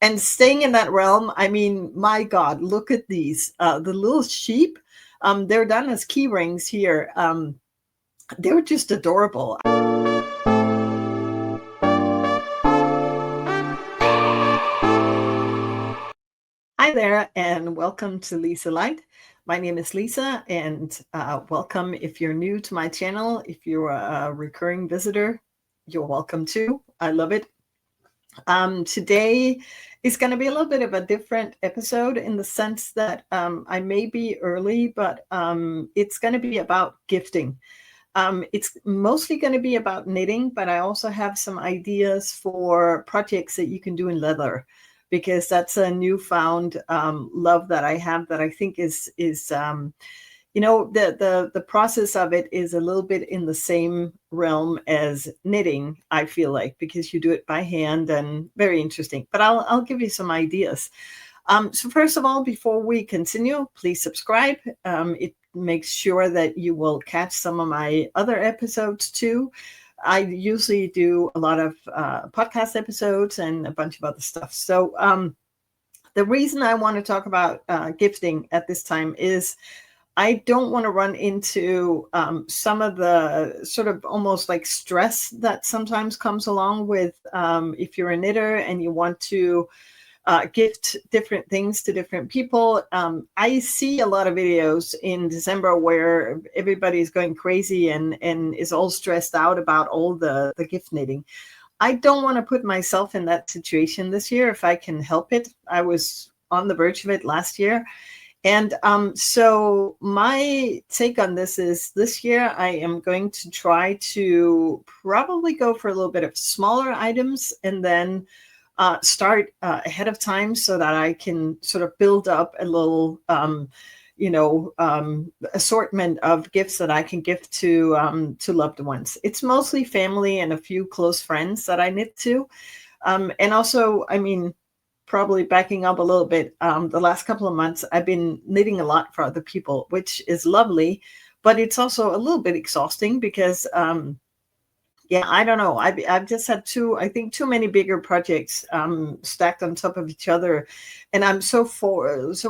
And staying in that realm, I mean, my God, look at these. The little sheep, they're done as key rings here. They're just adorable. Hi there, and welcome to LiseLight. My name is Lisa, and welcome if you're new to my channel. If you're a recurring visitor, you're welcome too. I love it. Today is going to be a little bit of a different episode in the sense that I may be early, but it's going to be about gifting. It's mostly going to be about knitting, but I also have some ideas for projects that you can do in leather, because that's a newfound love that I have that I think is the process of it is a little bit in the same realm as knitting, I feel like, because you do it by hand, and very interesting. But I'll give you some ideas. So first of all, before we continue, please subscribe. It makes sure that you will catch some of my other episodes too. I usually do a lot of podcast episodes and a bunch of other stuff. So the reason I want to talk about gifting at this time is I don't want to run into some of the sort of almost like stress that sometimes comes along with if you're a knitter and you want to gift different things to different people. I see a lot of videos in December where everybody's going crazy and is all stressed out about all the gift knitting. I don't want to put myself in that situation this year if I can help it. I was on the verge of it last year. And so my take on this is this year I am going to try to probably go for a little bit of smaller items and then start ahead of time so that I can sort of build up a little, assortment of gifts that I can give to loved ones. It's mostly family and a few close friends that I knit to. And also, I mean, probably backing up a little bit, the last couple of months, I've been knitting a lot for other people, which is lovely, but it's also a little bit exhausting because, yeah, I don't know. I've just had too many bigger projects stacked on top of each other, and I'm so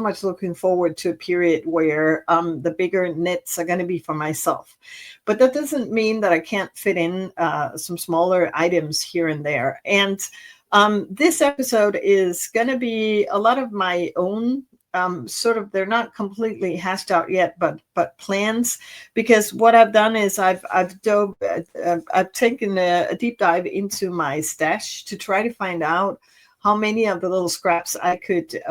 much looking forward to a period where the bigger knits are going to be for myself. But that doesn't mean that I can't fit in some smaller items here and there. And this episode is going to be a lot of my own sort of, they're not completely hashed out yet, but plans, because what I've done is I've taken a deep dive into my stash to try to find out how many of the little scraps I could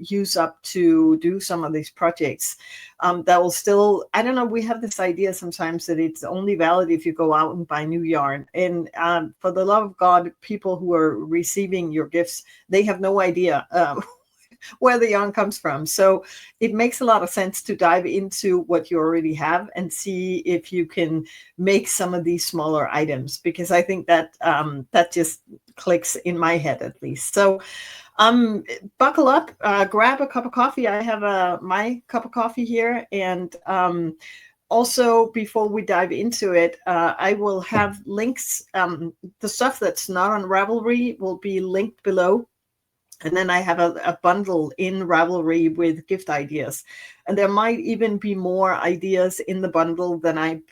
use up to do some of these projects that will still, I don't know, we have this idea sometimes that it's only valid if you go out and buy new yarn. And for the love of God, people who are receiving your gifts, they have no idea where the yarn comes from. So it makes a lot of sense to dive into what you already have and see if you can make some of these smaller items, because I think that that just clicks in my head at least. So buckle up, grab a cup of coffee. I have my cup of coffee here, and also, before we dive into it, I will have links. The stuff that's not on Ravelry will be linked below. And then I have a bundle in Ravelry with gift ideas, and there might even be more ideas in the bundle than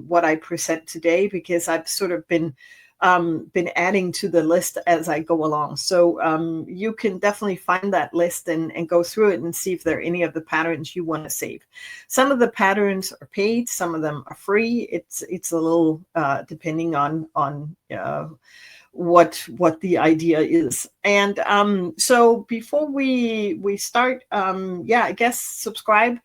what I present today, because I've sort of been adding to the list as I go along. So you can definitely find that list and go through it and see if there are any of the patterns you want to save. Some of the patterns are paid, some of them are free. It's a little depending on what the idea is. And so before we start, I guess subscribe,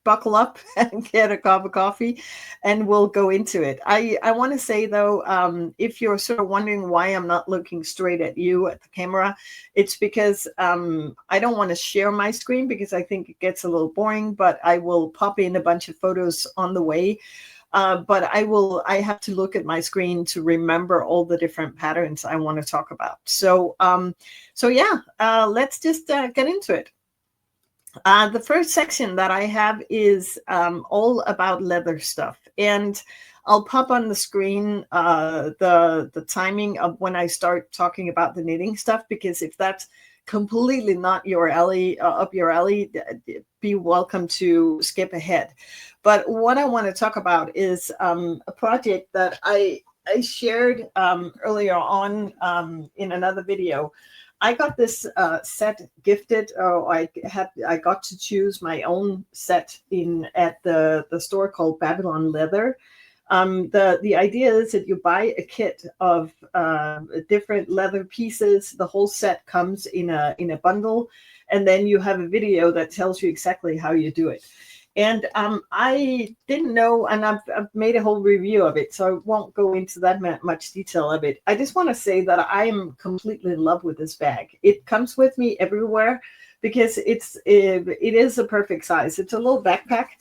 buckle up and get a cup of coffee, and we'll go into it. I want to say though, if you're sort of wondering why I'm not looking straight at you at the camera, it's because I don't want to share my screen because I think it gets a little boring, but I will pop in a bunch of photos on the way. But I have to look at my screen to remember all the different patterns I want to talk about. So, let's just get into it. The first section that I have is all about leather stuff. And I'll pop on the screen the timing of when I start talking about the knitting stuff, because if that's completely not your alley, up your alley, be welcome to skip ahead. But what I want to talk about is a project that I shared earlier on in another video. I got this set gifted. I got to choose my own set in at the store called Babylon Leather. The idea is that you buy a kit of different leather pieces. The whole set comes in a bundle, and then you have a video that tells you exactly how you do it. And I didn't know, and I've made a whole review of it, so I won't go into that much detail of it. I just want to say that I am completely in love with this bag. It comes with me everywhere because it is a perfect size. It's a little backpack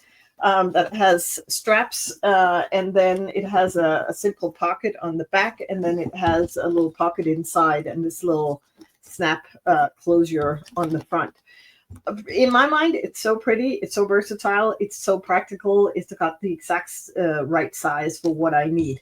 that has straps, and then it has a simple pocket on the back, and then it has a little pocket inside, and this little snap closure on the front. In my mind, it's so pretty, it's so versatile, it's so practical, it's got the exact right size for what I need.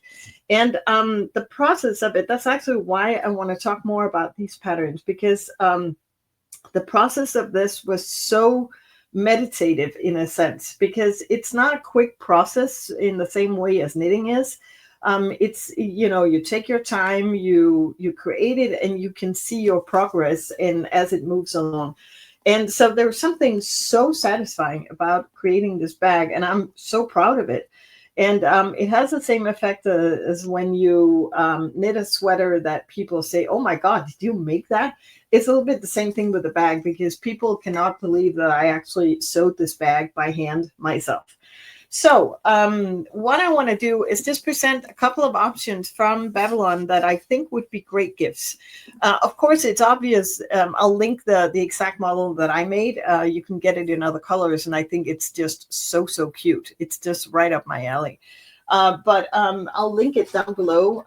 And the process of it, that's actually why I want to talk more about these patterns, because the process of this was so meditative in a sense, because it's not a quick process in the same way as knitting is. It's, you take your time, you create it, and you can see your progress and as it moves along. And so there's something so satisfying about creating this bag, and I'm so proud of it. And it has the same effect as when you knit a sweater that people say, "Oh my God, did you make that?" It's a little bit the same thing with the bag, because people cannot believe that I actually sewed this bag by hand myself. So what I want to do is just present a couple of options from Babylon that I think would be great gifts. Of course, it's obvious. I'll link the exact model that I made. You can get it in other colors, and I think it's just so cute. It's just right up my alley. But I'll link it down below.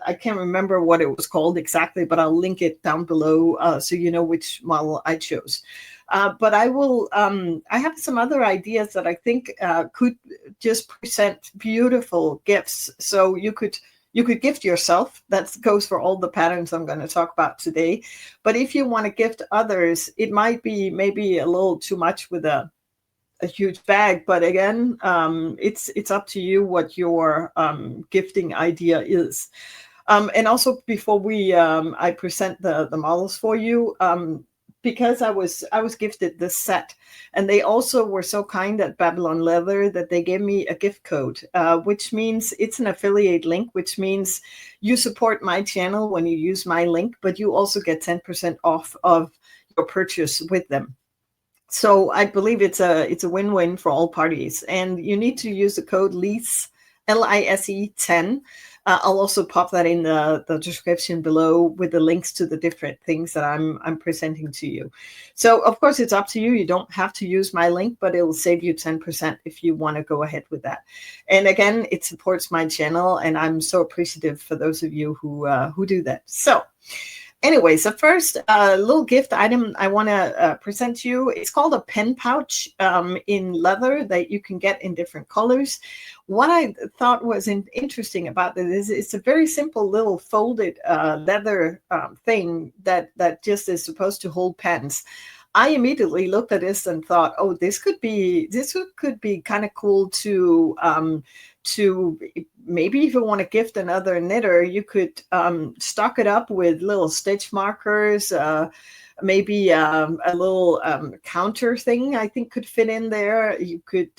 I can't remember what it was called exactly, but I'll link it down below so you know which model I chose. But I will. I have some other ideas that I think could just present beautiful gifts. So you could gift yourself. That goes for all the patterns I'm going to talk about today. But if you want to gift others, it might be maybe a little too much with a huge bag. But again, it's up to you what your gifting idea is. And also, before I present the models for you, because I was gifted this set, and they also were so kind at Babylon Leather that they gave me a gift code, which means it's an affiliate link, which means you support my channel when you use my link, but you also get 10% off of your purchase with them. So I believe it's a win-win for all parties, and you need to use the code LISE, LISE 10. I'll also pop that in the description below with the links to the different things that I'm presenting to you. So of course it's up to you. You don't have to use my link, but it'll save you 10% if you want to go ahead with that. And again, it supports my channel, and I'm so appreciative for those of you who do that. So anyways, the first little gift item I want to present to you, it's called a pen pouch in leather that you can get in different colors. What I thought was interesting about it is it's a very simple little folded leather thing that just is supposed to hold pens. I immediately looked at this and thought, oh, this could be kind of cool to maybe if you want to gift another knitter, you could stock it up with little stitch markers, maybe a little counter thing I think could fit in there. You could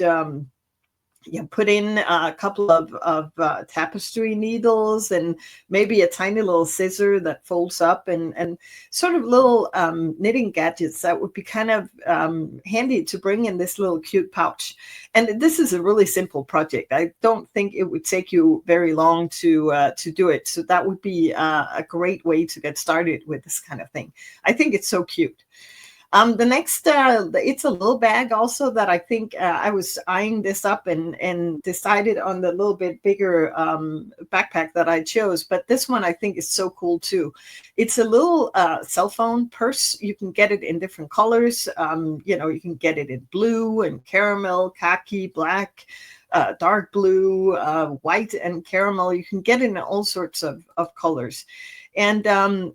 put in a couple of tapestry needles and maybe a tiny little scissor that folds up, and sort of little knitting gadgets that would be kind of handy to bring in this little cute pouch. And this is a really simple project. I don't think it would take you very long to do it. So that would be a great way to get started with this kind of thing. I think it's so cute. The next, it's a little bag also that I think I was eyeing this up and decided on the little bit bigger backpack that I chose. But this one I think is so cool too. It's a little cell phone purse. You can get it in different colors. You can get it in blue and caramel, khaki, black. dark blue, white, and caramel. You can get it in all sorts of colors. And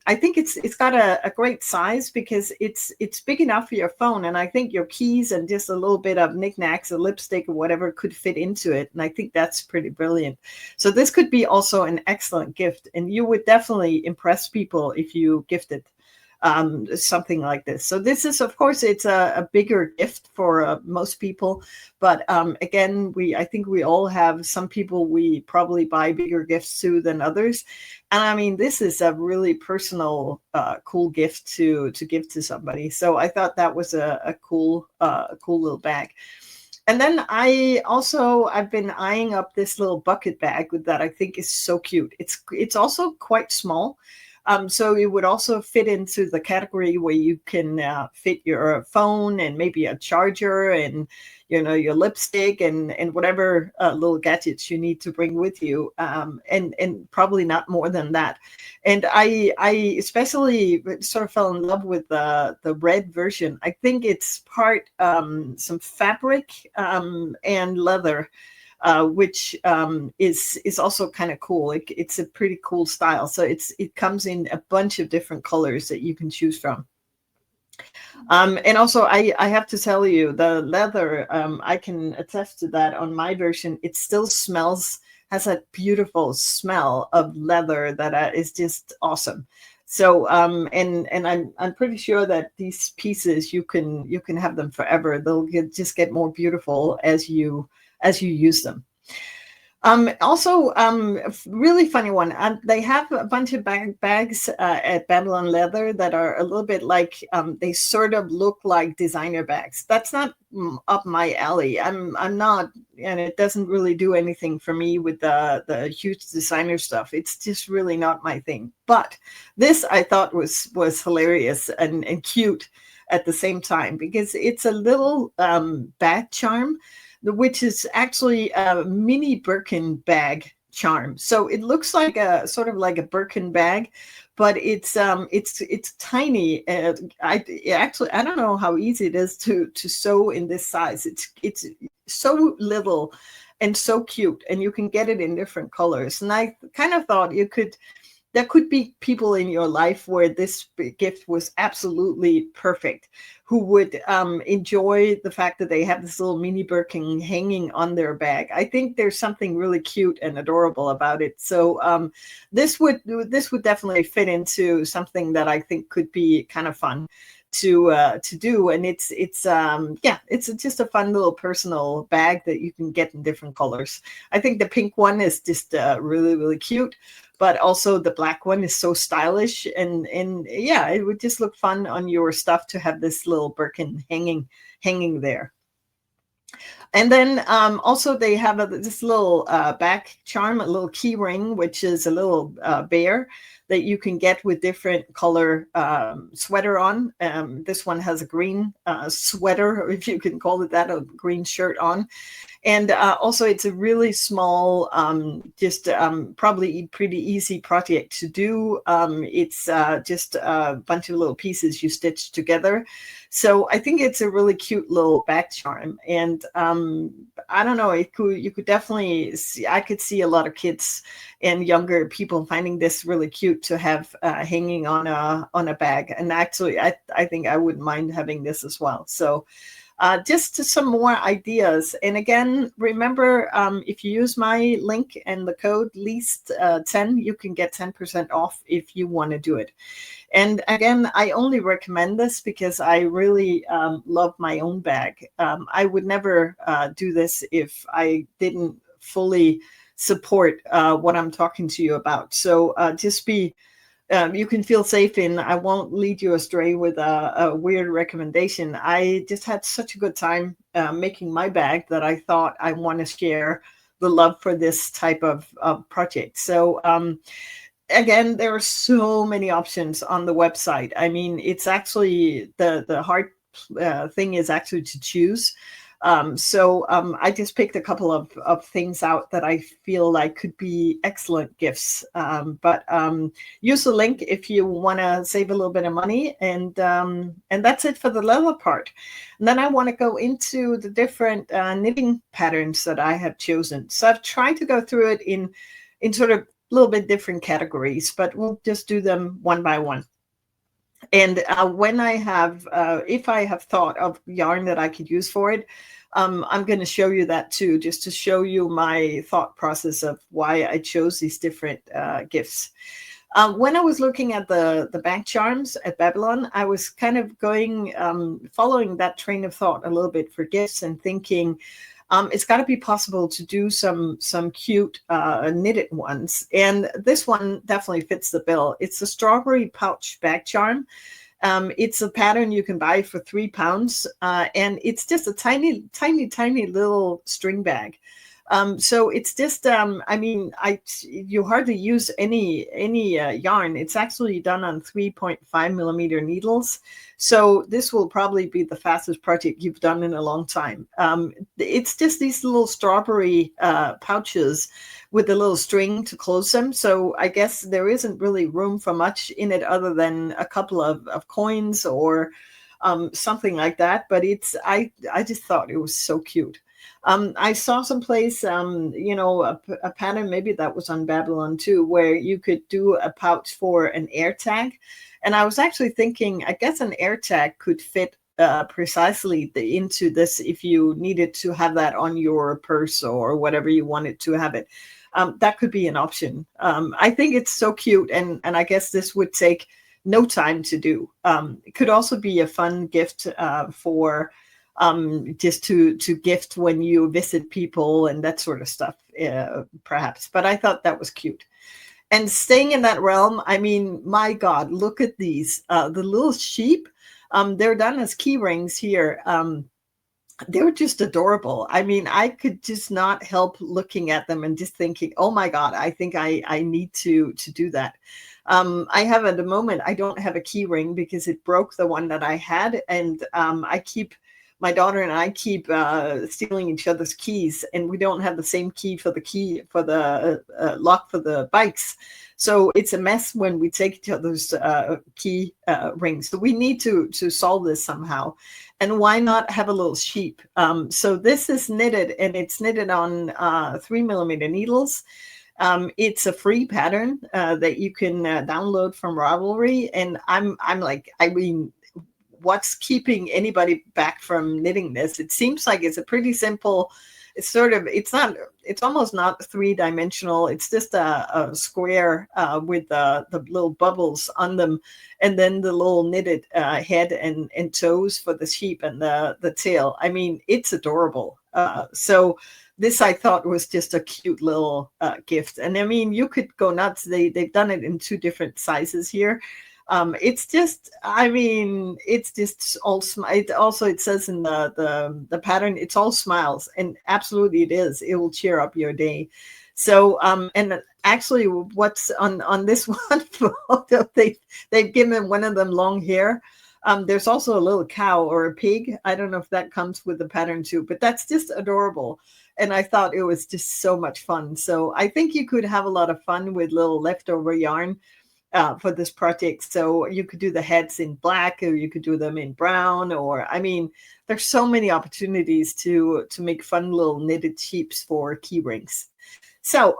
I think it's got a great size because it's big enough for your phone, and I think your keys and just a little bit of knickknacks, a lipstick or whatever could fit into it, and I think that's pretty brilliant. So this could be also an excellent gift, and you would definitely impress people if you gifted something like this. So this is, of course, it's a bigger gift for most people, but again, I think we all have some people we probably buy bigger gifts to than others, and I mean, this is a really personal, cool gift to give to somebody. So I thought that was a cool little bag. And then I've been eyeing up this little bucket bag that I think is so cute. It's also quite small. So it would also fit into the category where you can fit your phone and maybe a charger and, your lipstick and whatever little gadgets you need to bring with you, and probably not more than that. And I especially sort of fell in love with the red version. I think it's part some fabric and leather, which is also kind of cool. It's a pretty cool style. So it comes in a bunch of different colors that you can choose from. And also, I have to tell you, the leather, I can attest to that on my version. It still has a beautiful smell of leather that is just awesome. So, and I'm pretty sure that these pieces you can have them forever. They'll just get more beautiful as you use them. Also, really funny one. They have a bunch of bags at Babylon Leather that are a little bit like, they sort of look like designer bags. That's not up my alley. I'm not, and it doesn't really do anything for me with the huge designer stuff. It's just really not my thing. But this I thought was hilarious and cute at the same time, because it's a little bag charm, which is actually a mini Birkin bag charm. So it looks like a sort of like a Birkin bag, but it's tiny. I don't know how easy it is to sew in this size. It's so little and so cute, and you can get it in different colors. And I kind of thought there could be people in your life where this gift was absolutely perfect, who would enjoy the fact that they have this little mini Birkin hanging on their bag. I think there's something really cute and adorable about it. So this would definitely fit into something that I think could be kind of fun to do. And it's just a fun little personal bag that you can get in different colors. I think the pink one is just really, really cute, but also the black one is so stylish, and yeah, it would just look fun on your stuff to have this little Birkin hanging there. And then also they have this little back charm, a little key ring, which is a little bear that you can get with different color sweater on. This one has a green sweater, if you can call it that, a green shirt on. And also it's a really small, probably pretty easy project to do. It's just a bunch of little pieces you stitch together. So I think it's a really cute little back charm. And I don't know, you could definitely see, I could see a lot of kids and younger people finding this really cute to have hanging on a bag. And actually, I think I wouldn't mind having this as well. So just some more ideas. And again, remember, if you use my link and the code LIST10, you can get 10% off if you want to do it. And again, I only recommend this because I really love my own bag. I would never do this if I didn't fully support what I'm talking to you about. So just be you can feel safe in, I won't lead you astray with a weird recommendation. I just had such a good time making my bag that I thought I want to share the love for this type of project. So again, there are so many options on the website. I mean, it's actually the hard thing is actually to choose. I just picked a couple of things out that I feel like could be excellent gifts. Use the link if you want to save a little bit of money, and that's it for the leather part. And then I want to go into the different knitting patterns that I have chosen. So I've tried to go through it in sort of a little bit different categories, but we'll just do them one by one. And when I have, if I have thought of yarn that I could use for it, I'm going to show you that too, just to show you my thought process of why I chose these different gifts. When I was looking at the back charms at Babylon, I was kind of going, following that train of thought a little bit for gifts and thinking, it's got to be possible to do some cute knitted ones. And this one definitely fits the bill. It's a strawberry pouch back charm. It's a pattern you can buy for £3, and it's just a tiny, tiny, tiny little string bag. So it's just, you hardly use any yarn. It's actually done on 3.5 millimeter needles. So this will probably be the fastest project you've done in a long time. It's just these little strawberry pouches with a little string to close them. So I guess there isn't really room for much in it other than a couple of coins or something like that. But I just thought it was so cute. I saw someplace, a pattern, maybe that was on Babylon too, where you could do a pouch for an air tag. And I was actually thinking, I guess an air tag could fit precisely into this if you needed to have that on your purse or whatever you wanted to have it. That could be an option. I think it's so cute, and I guess this would take no time to do. It could also be a fun gift for just to gift when you visit people and that sort of stuff, perhaps. But I thought that was cute. And staying in that realm, I mean, my God, look at these. The little sheep, they're done as key rings here. They're just adorable. I mean, I could just not help looking at them and just thinking, oh my God, I think I need to do that. I have at the moment, I don't have a key ring because it broke the one that I had. And my daughter and I keep stealing each other's keys, and we don't have the same key for the lock for the bikes. So it's a mess when we take each other's key rings. So we need to solve this somehow. And why not have a little sheep? So this is knitted, and it's knitted on 3 millimeter needles. It's a free pattern that you can download from Ravelry. And I'm like, I mean, what's keeping anybody back from knitting this? It seems like it's a pretty simple, it's almost not three-dimensional. It's just a square with the little bubbles on them, and then the little knitted head and toes for the sheep and the tail. I mean, it's adorable. So this, I thought, was just a cute little gift. And I mean, you could go nuts. They've done it in 2 different sizes here. It's just, I mean, it's just all it also, it says in the pattern, it's all smiles, and absolutely it is. It will cheer up your day. So, and actually what's on this one photo, they've given one of them long hair. There's also a little cow or a pig. I don't know if that comes with the pattern too, but that's just adorable. And I thought it was just so much fun. So I think you could have a lot of fun with little leftover yarn for this project. So you could do the heads in black, or you could do them in brown, or, I mean, there's so many opportunities to make fun little knitted sheeps for key rings. So,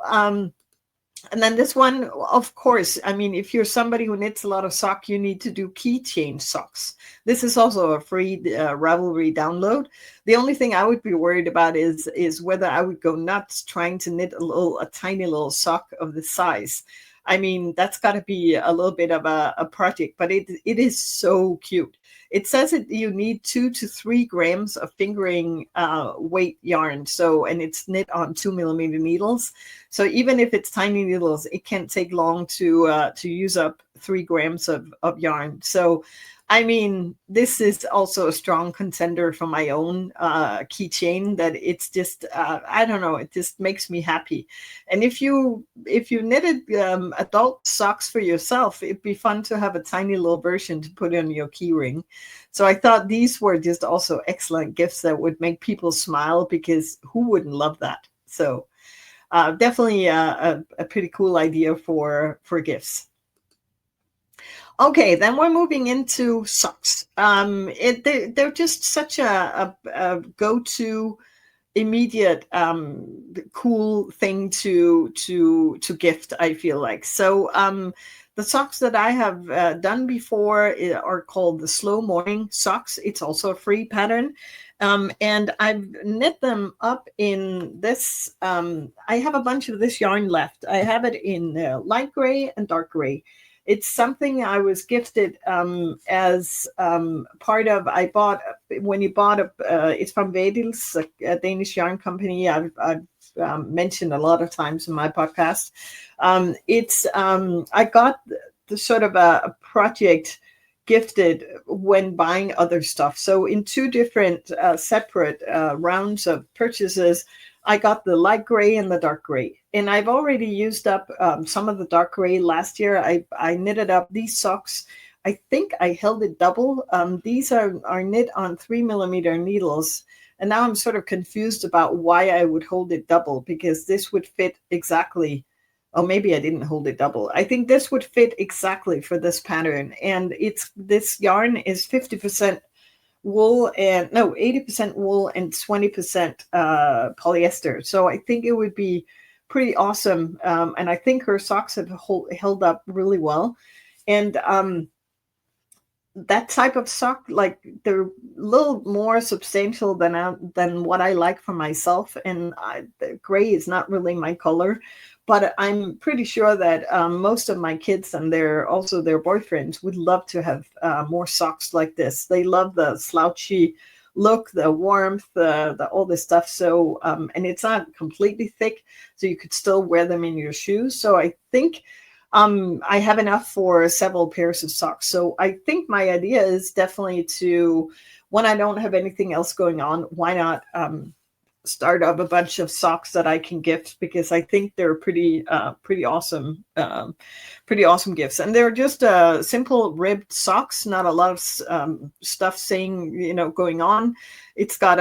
and then this one, of course, I mean, if you're somebody who knits a lot of sock, you need to do keychain socks. This is also a free Ravelry download. The only thing I would be worried about is whether I would go nuts trying to knit a tiny little sock of this size. I mean, that's got to be a little bit of a project, but it is so cute. It says that you need 2 to 3 grams of fingering weight yarn. So, and it's knit on 2 millimeter needles. So even if it's tiny needles, it can't take long to use up 3 grams of yarn. So, I mean, this is also a strong contender for my own keychain. That it's just, I don't know, it just makes me happy. And if you knitted adult socks for yourself, it'd be fun to have a tiny little version to put on your key ring. So I thought these were just also excellent gifts that would make people smile, because who wouldn't love that? So definitely a pretty cool idea for gifts. Okay, then we're moving into socks. They're just such a go-to immediate cool thing to gift, I feel like. So the socks that I have done before are called the Slow Morning socks. It's also a free pattern. And I've knit them up in this. I have a bunch of this yarn left. I have it in light gray and dark gray. It's something I was gifted as part of. I bought when you bought it's from Vedils, a Danish yarn company. I've mentioned a lot of times in my podcast. I got the sort of a project gifted when buying other stuff. So in 2 different separate rounds of purchases, I got the light gray and the dark gray. And I've already used up some of the dark gray last year. I knitted up these socks. I think I held it double. These are knit on 3mm needles. And now I'm sort of confused about why I would hold it double, because this would fit exactly. Oh, maybe I didn't hold it double. I think this would fit exactly for this pattern. And this yarn is 50% wool and 80% wool and 20% polyester. So I think it would be pretty awesome. And I think her socks have held up really well. And that type of sock, like, they're a little more substantial than what I like for myself. And the gray is not really my color. But I'm pretty sure that most of my kids and their boyfriends would love to have more socks like this. They love the slouchy look, the warmth, the all this stuff. So and it's not completely thick, so you could still wear them in your shoes. So I think I have enough for several pairs of socks. So I think my idea is definitely to, when I don't have anything else going on, why not start up a bunch of socks that I can gift, because I think they're pretty awesome gifts. And they're just simple ribbed socks, not a lot of stuff saying, going on. It's got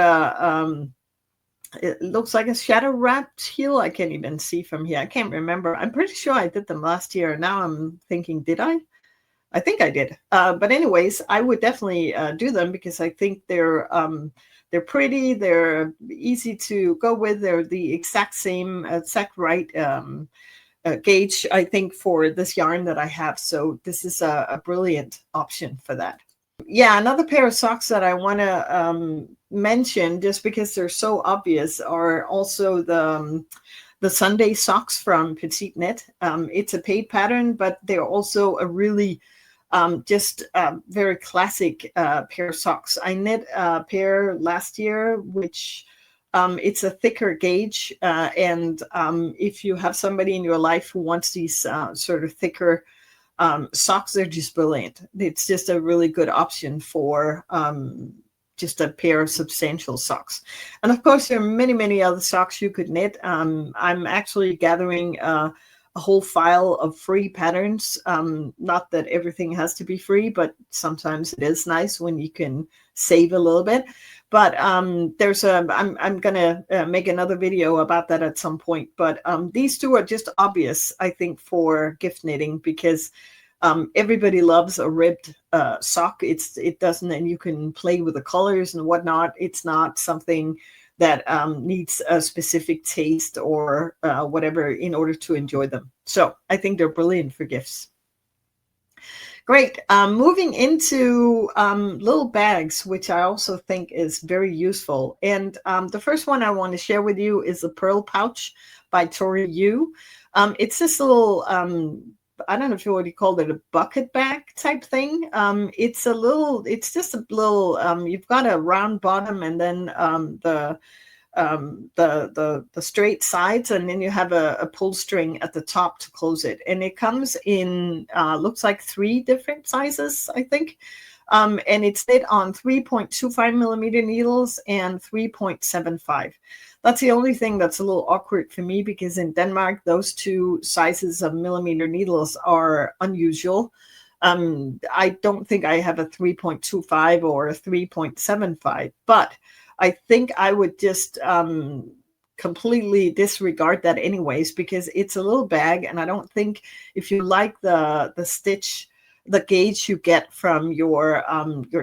it looks like a shadow wrapped heel. I can't even see from here. I can't remember. I'm pretty sure I did them last year. Now I'm thinking, did I? I think I did. But anyways, I would definitely do them, because I think they're pretty, they're easy to go with, they're the exact right gauge, I think, for this yarn that I have. So this is a brilliant option for that. Yeah, another pair of socks that I want to mention, just because they're so obvious, are also the Sunday socks from Petite Knit. It's a paid pattern, but they're also a really just very classic pair of socks. I knit a pair last year, which it's a thicker gauge. And if you have somebody in your life who wants these sort of thicker socks, they're just brilliant. It's just a really good option for just a pair of substantial socks. And of course, there are many, many other socks you could knit. I'm actually gathering a whole file of free patterns. Not that everything has to be free, but sometimes it is nice when you can save a little bit. But I'm gonna make another video about that at some point. But these two are just obvious, I think, for gift knitting, because everybody loves a ribbed sock. It doesn't, and you can play with the colors and whatnot. It's not something that needs a specific taste or whatever in order to enjoy them. So I think they're brilliant for gifts. Great. Moving into little bags, which I also think is very useful. And the first one I want to share with you is the Pearl Pouch by Tori Yu. It's this little, I don't know if you already called it a bucket bag type thing. It's just a little, you've got a round bottom, and then the straight sides, and then you have a pull string at the top to close it. And it comes in looks like 3 different sizes, I think. And it's knit on 3.25 millimeter needles and 3.75. That's the only thing that's a little awkward for me, because in Denmark, those 2 sizes of millimeter needles are unusual. I don't think I have a 3.25 or a 3.75, but I think I would just completely disregard that anyways, because it's a little bag, and I don't think, if you like the stitch, the gauge you get from your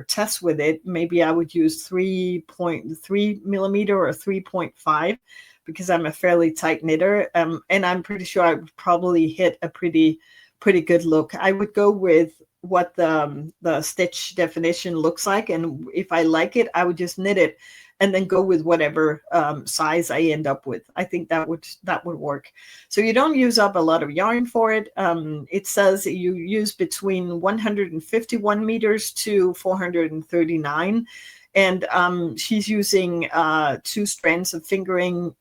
test with it, maybe I would use 3.3 millimeter or 3.5, because I'm a fairly tight knitter, and I'm pretty sure I would probably hit a pretty good look. I would go with what the stitch definition looks like, and if I like it, I would just knit it and then go with whatever size I end up with. I think that would work. So you don't use up a lot of yarn for it. It says you use between 151 meters to 439. And she's using 2 strands of fingering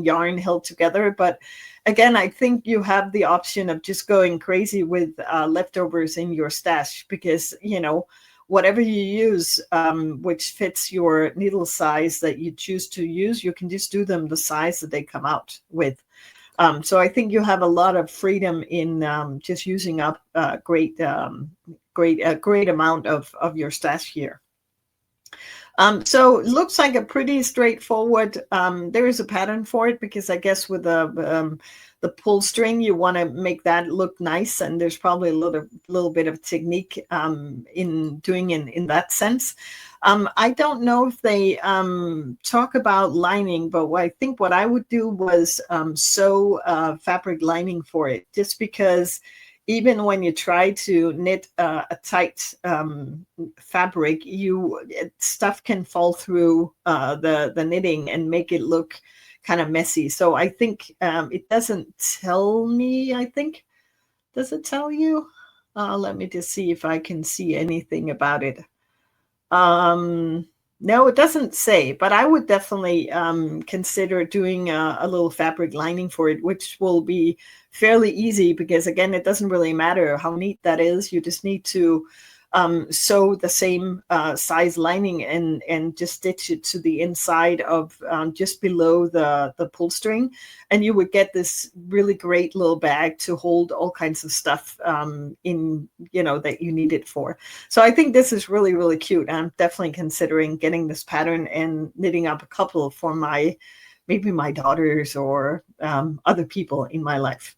yarn held together. But again, I think you have the option of just going crazy with leftovers in your stash, because, you know, whatever you use, which fits your needle size that you choose to use, you can just do them the size that they come out with. So I think you have a lot of freedom in just using up a great amount of your stash here. So it looks like a pretty straightforward. There is a pattern for it, because I guess with the pull string, you want to make that look nice, and there's probably a little bit of technique in doing in that sense. I don't know if they talk about lining, but I think what I would do was sew fabric lining for it, just because even when you try to knit a tight fabric, stuff can fall through the knitting and make it look kind of messy. So I think it doesn't tell me, I think. Does it tell you? Let me just see if I can see anything about it. No, it doesn't say, but I would definitely consider doing a little fabric lining for it, which will be fairly easy, because again, it doesn't really matter how neat that is. You just need to sew the same size lining and just stitch it to the inside of just below the pull string, and you would get this really great little bag to hold all kinds of stuff in, you know, that you need it for. So I think this is really, really cute. I'm definitely considering getting this pattern and knitting up a couple for maybe my daughters or other people in my life.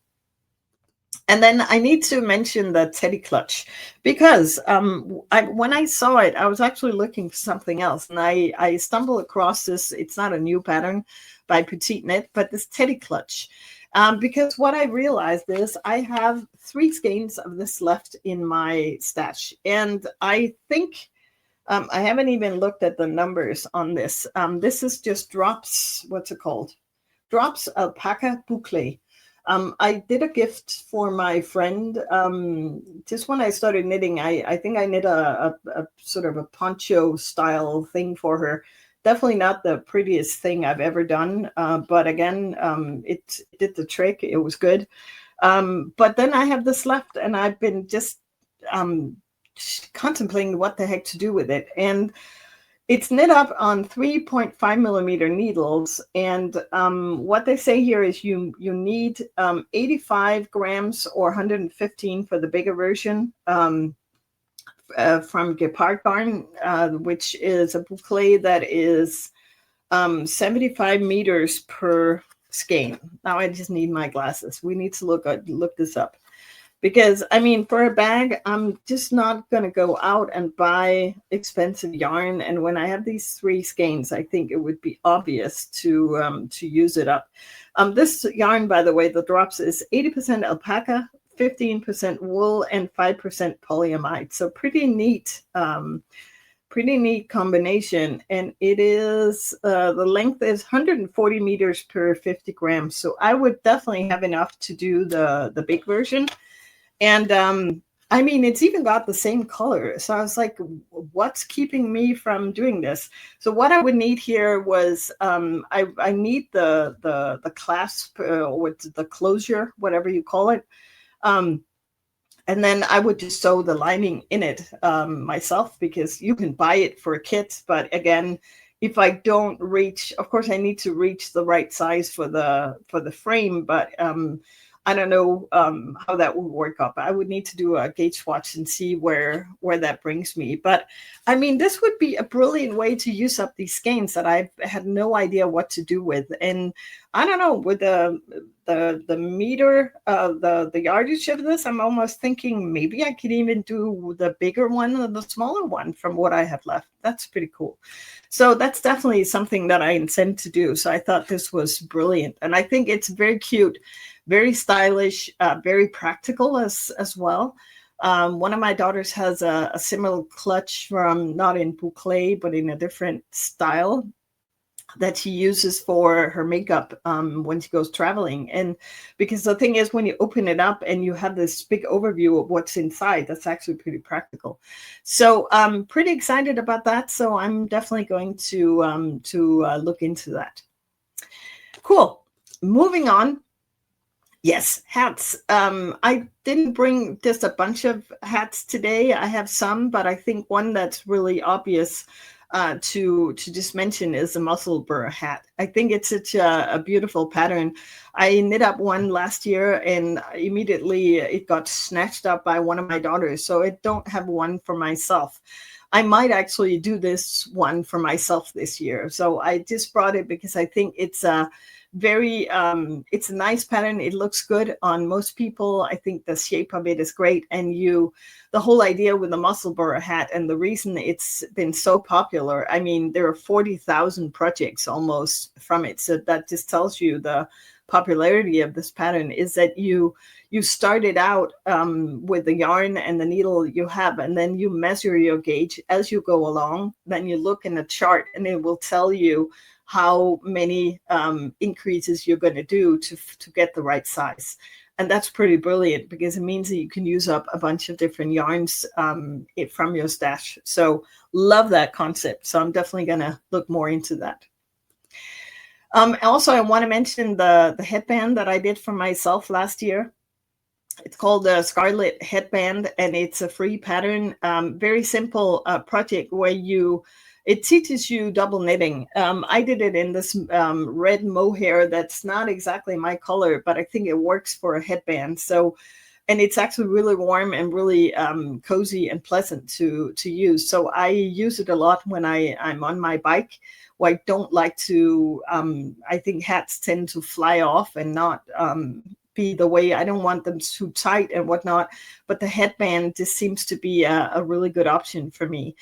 And then I need to mention the teddy clutch, because when I saw it, I was actually looking for something else, and I stumbled across this. It's not a new pattern by Petite Knit, but this teddy clutch. Because what I realized is I have 3 skeins of this left in my stash, and I think I haven't even looked at the numbers on this. This is just Drops. What's it called? Drops Alpaca Boucle. I did a gift for my friend just when I started knitting. I think I knit a sort of a poncho style thing for her. Definitely not the prettiest thing I've ever done, but again, it did the trick. It was good. But then I have this left, and I've been just contemplating what the heck to do with it. And it's knit up on 3.5 millimeter needles, and what they say here is you need 85 grams or 115 for the bigger version from Gepard Garn, which is a boucle that is 75 meters per skein. Now I just need my glasses. We need to look this up. Because, I mean, for a bag, I'm just not going to go out and buy expensive yarn. And when I have these 3 skeins, I think it would be obvious to use it up. This yarn, by the way, the Drops, is 80% alpaca, 15% wool, and 5% polyamide. So pretty neat combination. And it is, the length is 140 meters per 50 grams. So I would definitely have enough to do the big version. And I mean, it's even got the same color. So I was like, what's keeping me from doing this? So what I would need here was I need the clasp or the closure, whatever you call it. Um, and then I would just sew the lining in it myself, because you can buy it for a kit. But again, if I don't reach, of course, I need to reach the right size for the frame. But I don't know how that would work up. I would need to do a gauge swatch and see where that brings me. But I mean, this would be a brilliant way to use up these skeins that I've had no idea what to do with. And I don't know, with the meter, the yardage of this, I'm almost thinking maybe I could even do the bigger one or the smaller one from what I have left. That's pretty cool. So that's definitely something that I intend to do. So I thought this was brilliant, and I think it's very cute, very stylish, very practical as well. One of my daughters has a similar clutch from, not in boucle, but in a different style, that she uses for her makeup when she goes traveling. And because the thing is, when you open it up and you have this big overview of what's inside, that's actually pretty practical. So I'm pretty excited about that. So I'm definitely going to look into that. Cool. Moving on. Yes, hats. I didn't bring just a bunch of hats today. I have some, but I think one that's really obvious to just mention is the muscle burr hat. I think it's such a beautiful pattern. I knit up one last year, and immediately it got snatched up by one of my daughters. So I don't have one for myself. I might actually do this one for myself this year. So I just brought it because I think it's a very it's a nice pattern. It looks good on most people. I think the shape of it is great, and the whole idea with the muscle burr hat, and the reason it's been so popular, I mean, there are 40,000 projects almost from it. So that just tells you the popularity of this pattern is that you started out with the yarn and the needle you have, and then you measure your gauge as you go along. Then you look in a chart, and it will tell you how many increases you're going to do to get the right size. And that's pretty brilliant, because it means that you can use up a bunch of different yarns from your stash. So love that concept. So I'm definitely going to look more into that. Also, I want to mention the headband that I did for myself last year. It's called the Scarlet Headband, and it's a free pattern, very simple project where it teaches you double knitting. I did it in this red mohair that's not exactly my color, but I think it works for a headband. So, and it's actually really warm and really cozy and pleasant to use. So I use it a lot when I'm on my bike, where I don't like to, I think hats tend to fly off and not be the way. I don't want them too tight and whatnot, but the headband just seems to be a really good option for me.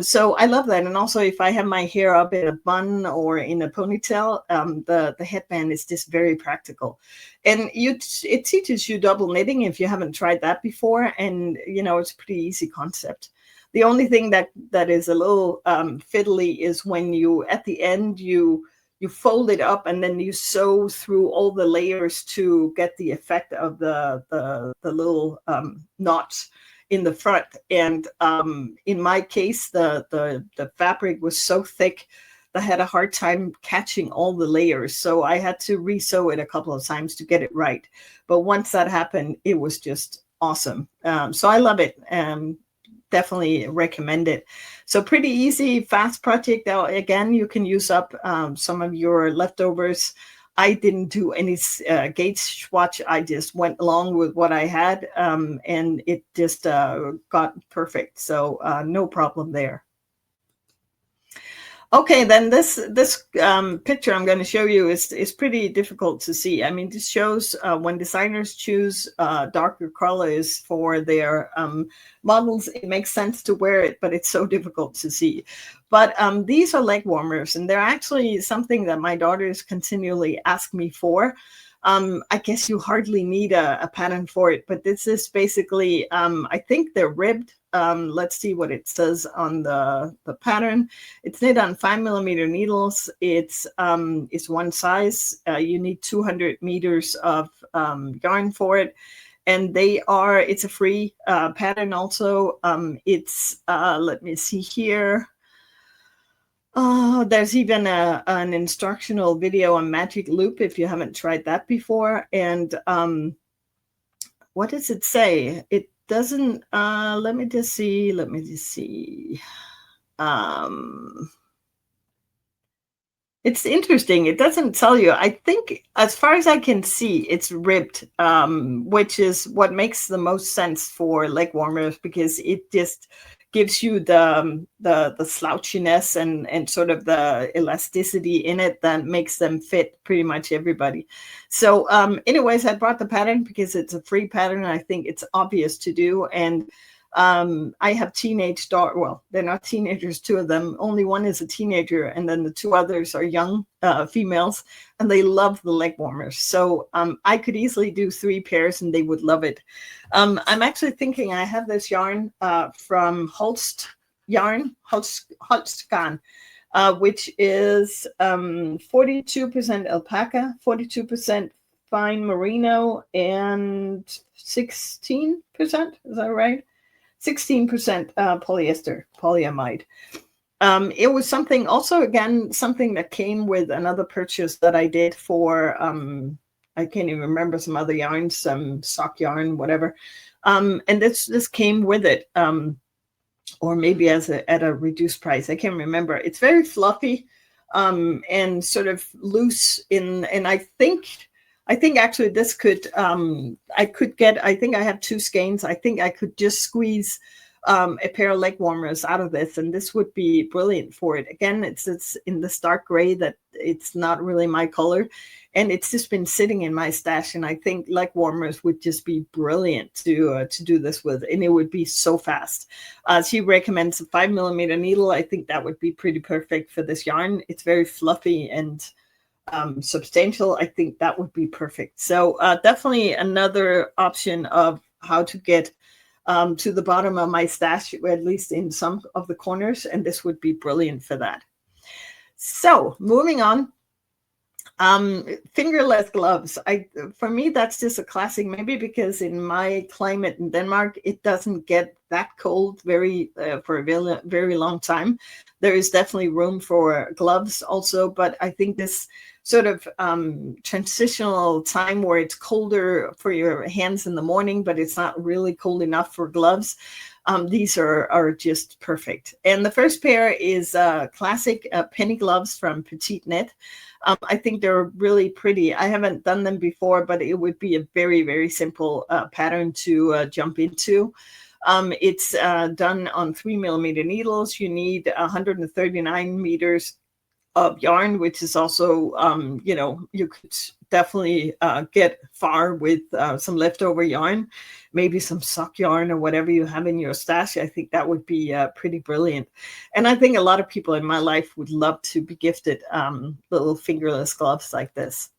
So I love that. And also, if I have my hair up in a bun or in a ponytail, the headband is just very practical. And it teaches you double knitting if you haven't tried that before. And, it's a pretty easy concept. The only thing that is a little fiddly is when at the end, you fold it up and then you sew through all the layers to get the effect of the little knots in the front. And in my case, the fabric was so thick that I had a hard time catching all the layers. So I had to re-sew it a couple of times to get it right. But once that happened, it was just awesome. So I love it. Definitely recommend it. So pretty easy, fast project. Now, again, you can use up some of your leftovers. I didn't do any gauge swatch. I just went along with what I had, and it just got perfect. So no problem there. Okay, then this picture I'm going to show you is pretty difficult to see. I mean, this shows when designers choose darker colors for their models, it makes sense to wear it, but it's so difficult to see. But these are leg warmers, and they're actually something that my daughters continually ask me for. I guess you hardly need a pattern for it, but this is basically, I think they're ribbed. Let's see what it says on the pattern. It's knit on 5mm needles. It's one size. You need 200 meters of yarn for it. and it's a free pattern also. Let me see here. Oh, there's even an instructional video on magic loop if you haven't tried that before. And what does it say? It doesn't, let me just see. It's interesting. It doesn't tell you. I think, as far as I can see, it's ribbed, which is what makes the most sense for leg warmers, because it just gives you the slouchiness and sort of the elasticity in it that makes them fit pretty much everybody. So, anyways, I brought the pattern because it's a free pattern. I think it's obvious to do, and I have teenage daughters. Well, they're not teenagers, two of them. Only one is a teenager, and then the two others are young females, and they love the leg warmers. So I could easily do 3 pairs, and they would love it. I'm actually thinking I have this yarn from Holst Yarn, Holstgarn, which is 42% alpaca, 42% fine merino, and 16%. Is that right? 16% polyester, polyamide. It was something also, again, something that came with another purchase that I did for, I can't even remember, some other yarns, some sock yarn, whatever. And this came with it, or maybe at a reduced price. I can't remember. It's very fluffy and sort of loose and I think actually this could, I think I have 2 skeins. I think I could just squeeze a pair of leg warmers out of this, and this would be brilliant for it. Again, it's in this dark gray that it's not really my color, and it's just been sitting in my stash, and I think leg warmers would just be brilliant to do this with, and it would be so fast. She recommends a 5mm needle. I think that would be pretty perfect for this yarn. It's very fluffy and substantial. I think that would be perfect. So definitely another option of how to get to the bottom of my stash, at least in some of the corners, and this would be brilliant for that. So moving on, fingerless gloves. For me, that's just a classic, maybe because in my climate in Denmark, it doesn't get that cold for a very, very long time. There is definitely room for gloves also, but I think this sort of transitional time where it's colder for your hands in the morning, but it's not really cold enough for gloves. These are just perfect. And the first pair is classic penny gloves from Petite Net. I think they're really pretty. I haven't done them before, but it would be a very, very simple pattern to jump into. It's done on 3mm needles. You need 139 meters of yarn, which is also, you could definitely get far with some leftover yarn, maybe some sock yarn or whatever you have in your stash. I think that would be pretty brilliant. And I think a lot of people in my life would love to be gifted little fingerless gloves like this.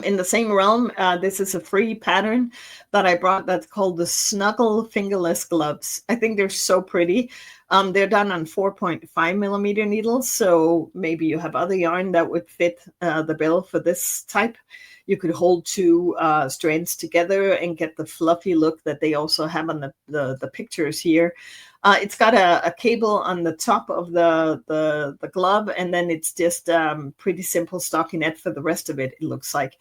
In the same realm, this is a free pattern that I brought that's called the Snuggle Fingerless Gloves. I think they're so pretty. They're done on 4.5mm needles, so maybe you have other yarn that would fit the bill for this type. You could hold 2 strands together and get the fluffy look that they also have on the pictures here. It's got a cable on the top of the glove, and then it's just pretty simple stockinette for the rest of it, it looks like.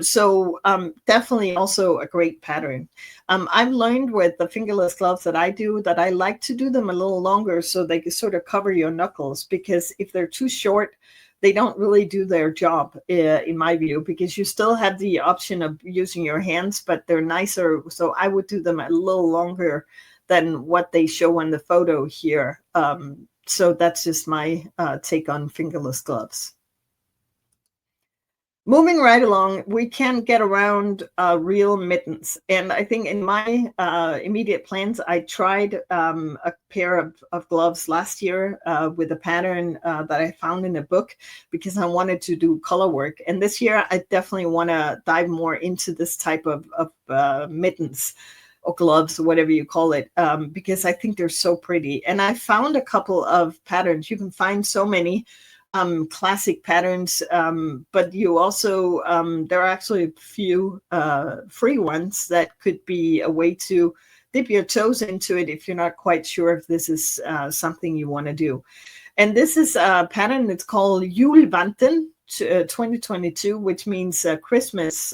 So definitely also a great pattern. I've learned with the fingerless gloves that I do that I like to do them a little longer so they can sort of cover your knuckles, because if they're too short, they don't really do their job, in my view, because you still have the option of using your hands, but they're nicer. So I would do them a little longer than what they show in the photo here. So that's just my take on fingerless gloves. Moving right along, we can get around real mittens. And I think in my immediate plans, I tried a pair of gloves last year with a pattern that I found in a book because I wanted to do color work. And this year, I definitely want to dive more into this type of mittens or gloves, or whatever you call it, because I think they're so pretty. And I found a couple of patterns. You can find so many classic patterns, but you also there are actually a few free ones that could be a way to dip your toes into it if you're not quite sure if this is something you want to do. And this is a pattern. It's called Julvanten 2022, which means Christmas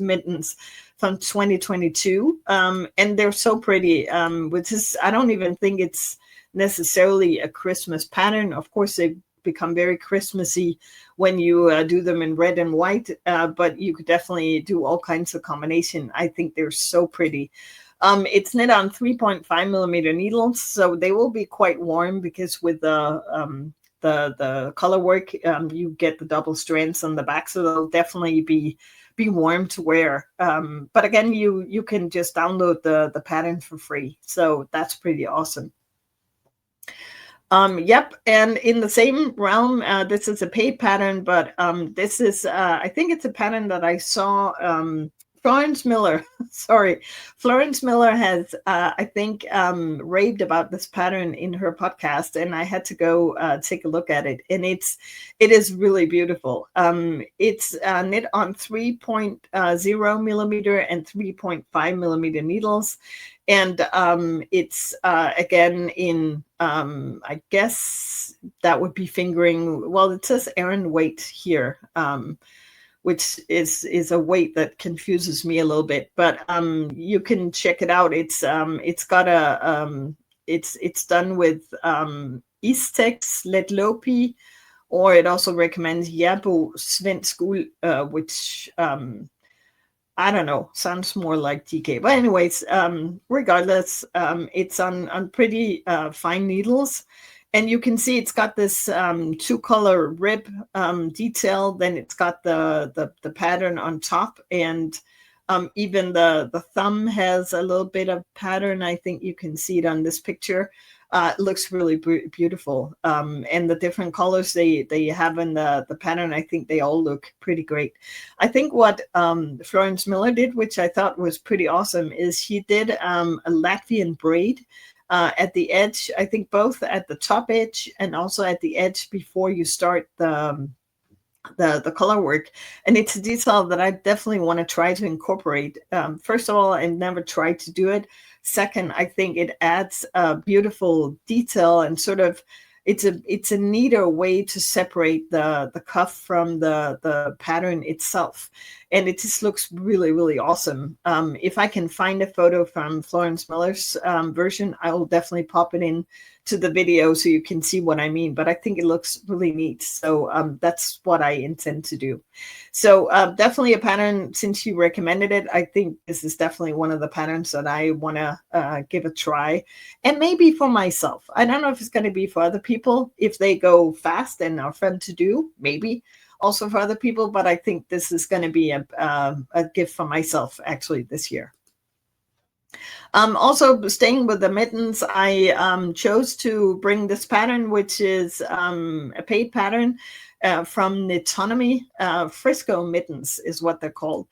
mittens from 2022. And they're so pretty. Which is, I don't even think it's necessarily a Christmas pattern. Of course, they become very Christmassy when you do them in red and white, but you could definitely do all kinds of combination. I think they're so pretty. It's knit on 3.5 millimeter needles, so they will be quite warm because with the color work, you get the double strands on the back, so they'll definitely be warm to wear. But again, you can just download the pattern for free, so that's pretty awesome. Yep, and in the same realm, this is a paid pattern, but this is I think it's a pattern that I saw. Florence Miller, sorry, Florence Miller has, I think, raved about this pattern in her podcast, and I had to go take a look at it, and it is really beautiful. It's knit on 3.0 millimeter and 3.5 millimeter needles, and it's again in I guess that would be fingering. Well, it says Aran weight here. Which is a weight that confuses me a little bit, but you can check it out. It's got a it's done with Istex Letlopi, or it also recommends Jabo Svensk Uld, which I don't know, sounds more like TK. But anyways, regardless, it's on pretty fine needles. And you can see it's got this two-color rib detail. Then it's got the pattern on top, and even the thumb has a little bit of pattern. I think you can see it on this picture. It looks really beautiful. And the different colors they have in the pattern, I think they all look pretty great. I think what Florence Miller did, which I thought was pretty awesome, is she did a Latvian braid at the edge. I think both at the top edge and also at the edge before you start the color work. And it's a detail that I definitely want to try to incorporate. First of all, I never tried to do it. Second, I think it adds a beautiful detail, and sort of it's a neater way to separate the cuff from the pattern itself. And it just looks really, really awesome. If I can find a photo from Florence Miller's version, I will definitely pop it in to the video so you can see what I mean. But I think it looks really neat. So that's what I intend to do. So definitely a pattern, since you recommended it, I think this is definitely one of the patterns that I want to give a try. And maybe for myself. I don't know if it's going to be for other people. If they go fast and are fun to do, maybe. Also for other people, but I think this is going to be a gift for myself actually this year. Also staying with the mittens, I chose to bring this pattern, which is a paid pattern from Knitonomy. Frisco mittens is what they're called,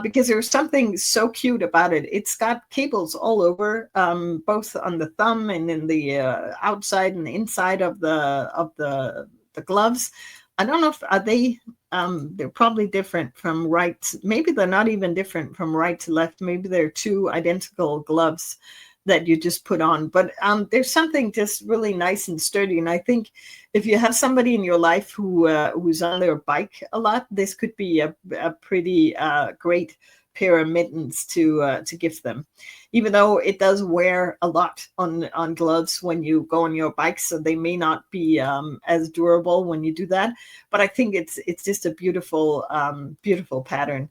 because there's something so cute about it. It's got cables all over, both on the thumb and in the outside and the inside of the gloves. I don't know if they're probably different from right. Maybe they're not even different from right to left. Maybe they're two identical gloves that you just put on. But there's something just really nice and sturdy. And I think if you have somebody in your life who's on their bike a lot, this could be a pretty great pair of mittens to gift them, even though it does wear a lot on gloves when you go on your bike, so they may not be as durable when you do that. But I think it's just a beautiful beautiful pattern.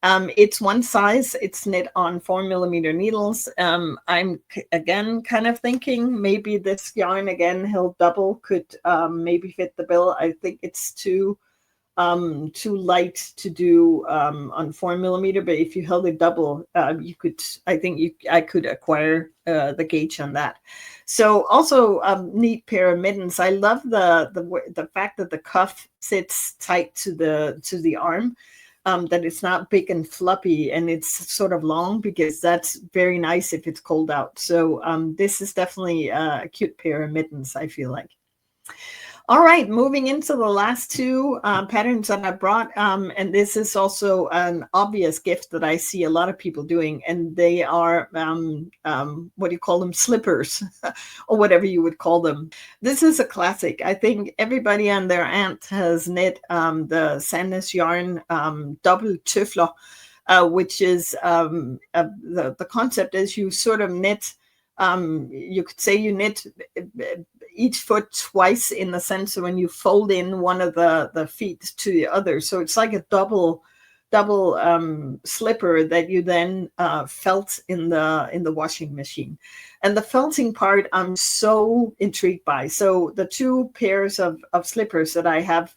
It's one size. It's knit on 4 millimeter needles. I'm again kind of thinking maybe this yarn again held double could maybe fit the bill. I think it's too light to do on 4 millimeter, but if you held it double, you could. I could acquire the gauge on that. So also neat pair of mittens. I love the fact that the cuff sits tight to the arm. That it's not big and floppy and it's sort of long, because that's very nice if it's cold out. So this is definitely a cute pair of mittens, I feel like. All right, moving into the last two patterns that I brought, and this is also an obvious gift that I see a lot of people doing, and they are, what do you call them, slippers, or whatever you would call them. This is a classic. I think everybody and their aunt has knit the Sandnes yarn double tøfler, which is the concept is you sort of knit, you could say you knit each foot twice, in the sense of when you fold in one of the feet to the other. So it's like a double slipper that you then felt in the washing machine. And the felting part I'm so intrigued by. So the two pairs of slippers that I have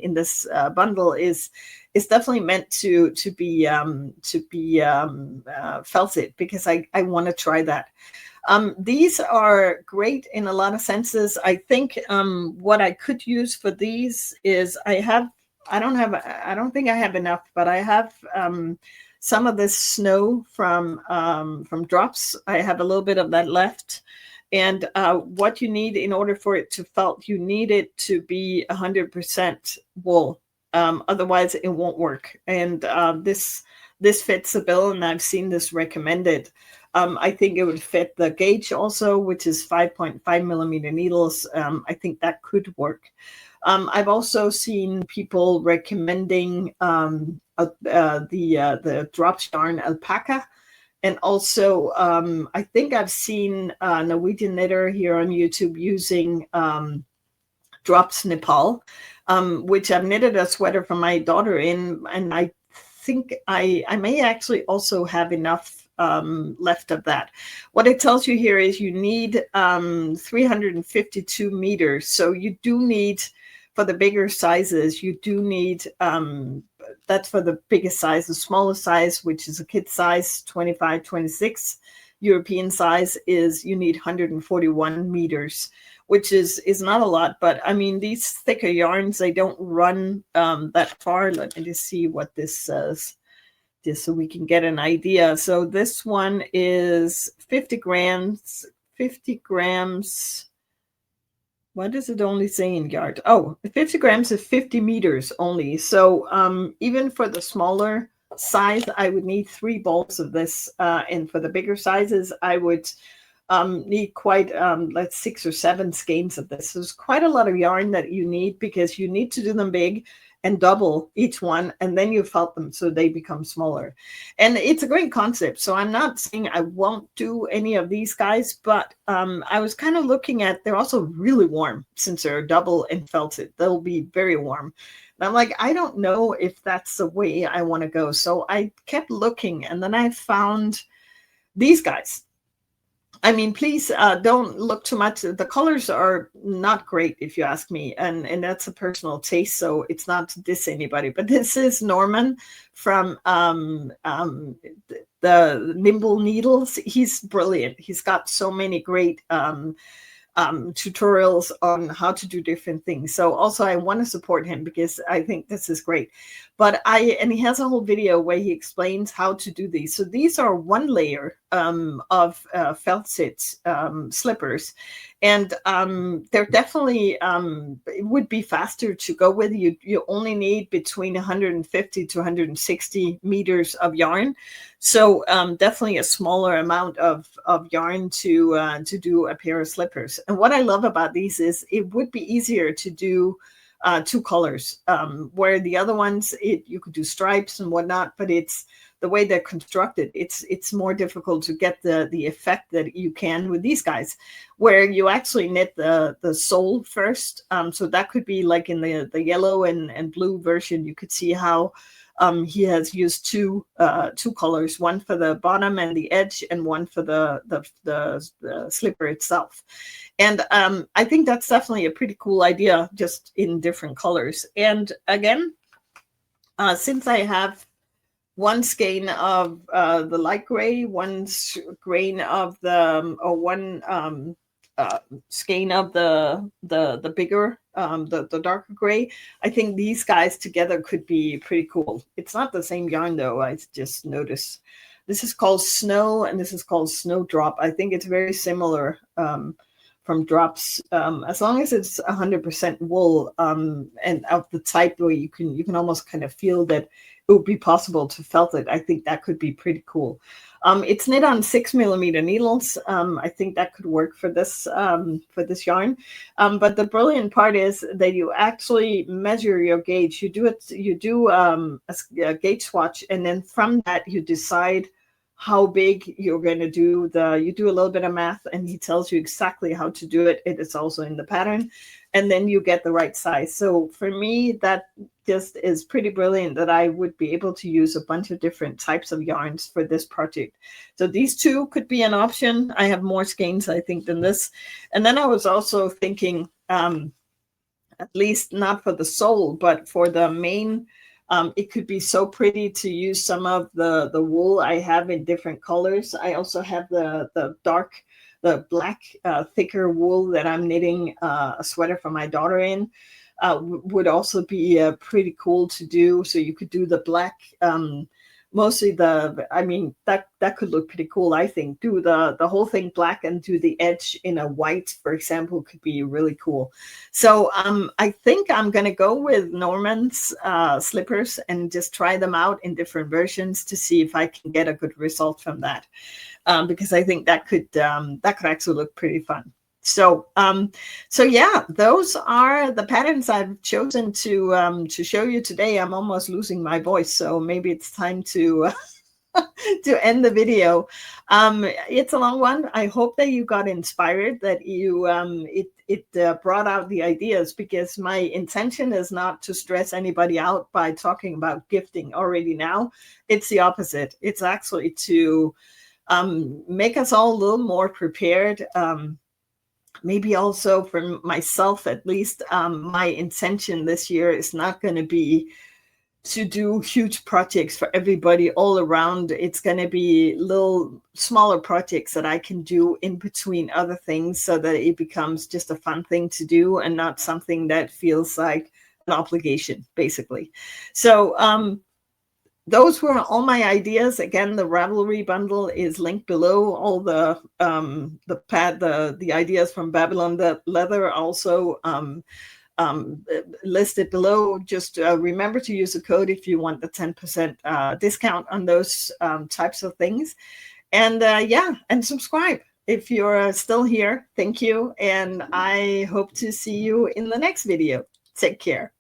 in this bundle is definitely meant to be felted, because I want to try that. These are great in a lot of senses. I think what I could use for these is I don't think I have enough, but I have some of this snow from Drops. I have a little bit of that left. And what you need in order for it to felt, you need it to be 100% wool. Otherwise, it won't work. And this fits the bill, and I've seen this recommended. I think it would fit the gauge also, which is 5.5 millimeter needles. I think that could work. I've also seen people recommending the Drops yarn alpaca. And also, I think I've seen a Norwegian knitter here on YouTube using Drops Nepal, which I've knitted a sweater for my daughter in, and I think I may actually also have enough left of that. What it tells you here is you need 352 meters. So you do need, for the bigger sizes, you do need, that's for the biggest size. The smallest size, which is a kid size, 25, 26. European size is you need 141 meters, which is not a lot. But I mean, these thicker yarns, they don't run that far. Let me just see what this says, just so we can get an idea. So this one is 50 grams. What does it only say in yard? Oh, 50 grams is 50 meters only. So even for the smaller size, I would need 3 balls of this. And for the bigger sizes, I would need quite like 6 or 7 skeins of this. So there's quite a lot of yarn that you need, because you need to do them big and double each one, and then you felt them so they become smaller. And it's a great concept. So I'm not saying I won't do any of these guys, but I was kind of looking at, they're also really warm since they're double and felted. They'll be very warm. And I'm like, I don't know if that's the way I want to go. So I kept looking, and then I found these guys. I mean, please don't look too much. The colors are not great, if you ask me, and that's a personal taste, so it's not to diss anybody. But this is Norman from the Nimble Needles. He's brilliant. He's got so many great tutorials on how to do different things. So also I want to support him, because I think this is great. But and he has a whole video where he explains how to do these. So these are 1 layer of felted slippers, and they're definitely it would be faster to go with. You only need between 150 to 160 meters of yarn, so definitely a smaller amount of yarn to do a pair of slippers. And what I love about these is it would be easier to do 2 colors, where the other ones, you could do stripes and whatnot, but it's the way they're constructed. It's more difficult to get the effect that you can with these guys, where you actually knit the sole first. So that could be like in the yellow and blue version. You could see how he has used two colors, one for the bottom and the edge, and one for the slipper itself. And I think that's definitely a pretty cool idea, just in different colors. And again, since I have 1 skein of the light gray, 1 grain of the, or 1 skein of the bigger, the darker gray, I think these guys together could be pretty cool. It's not the same yarn though, I just noticed. This is called Snow, and this is called Snowdrop. I think it's very similar drops, as long as it's 100% wool, and of the type where you can almost kind of feel that it would be possible to felt it. I think that could be pretty cool. It's knit on 6mm needles. I think that could work for this yarn. But the brilliant part is that you actually measure your gauge. You do a gauge swatch, and then from that you decide how big you're going to do. You do a little bit of math, and he tells you exactly how to do it. It is also in the pattern, and then you get the right size. So for me, that just is pretty brilliant, that I would be able to use a bunch of different types of yarns for this project. So these two could be an option. I have more skeins, I think, than this. And then I was also thinking, at least not for the sole, but for the mane, it could be so pretty to use some of the wool I have in different colors. I also have the black, thicker wool that I'm knitting a sweater for my daughter in. Would also be pretty cool to do. So you could do the black, mostly that could look pretty cool, I think. Do the whole thing black and do the edge in a white, for example, could be really cool. So I think I'm going to go with Norman's slippers and just try them out in different versions to see if I can get a good result from that. Because I think that could actually look pretty fun. So yeah, those are the patterns I've chosen to show you today. I'm almost losing my voice, so maybe it's time to to end the video. It's a long one. I hope that you got inspired, that you it brought out the ideas, because my intention is not to stress anybody out by talking about gifting already now. It's the opposite. It's actually to make us all a little more prepared. Maybe also for myself, at least, my intention this year is not going to be to do huge projects for everybody all around. It's going to be little smaller projects that I can do in between other things, so that it becomes just a fun thing to do and not something that feels like an obligation, basically. So those were all my ideas. Again, the Ravelry bundle is linked below. All the ideas from Babylon Leather also listed below. Just remember to use the code if you want the 10% discount on those types of things. And yeah, and subscribe if you're still here. Thank you, and I hope to see you in the next video. Take care.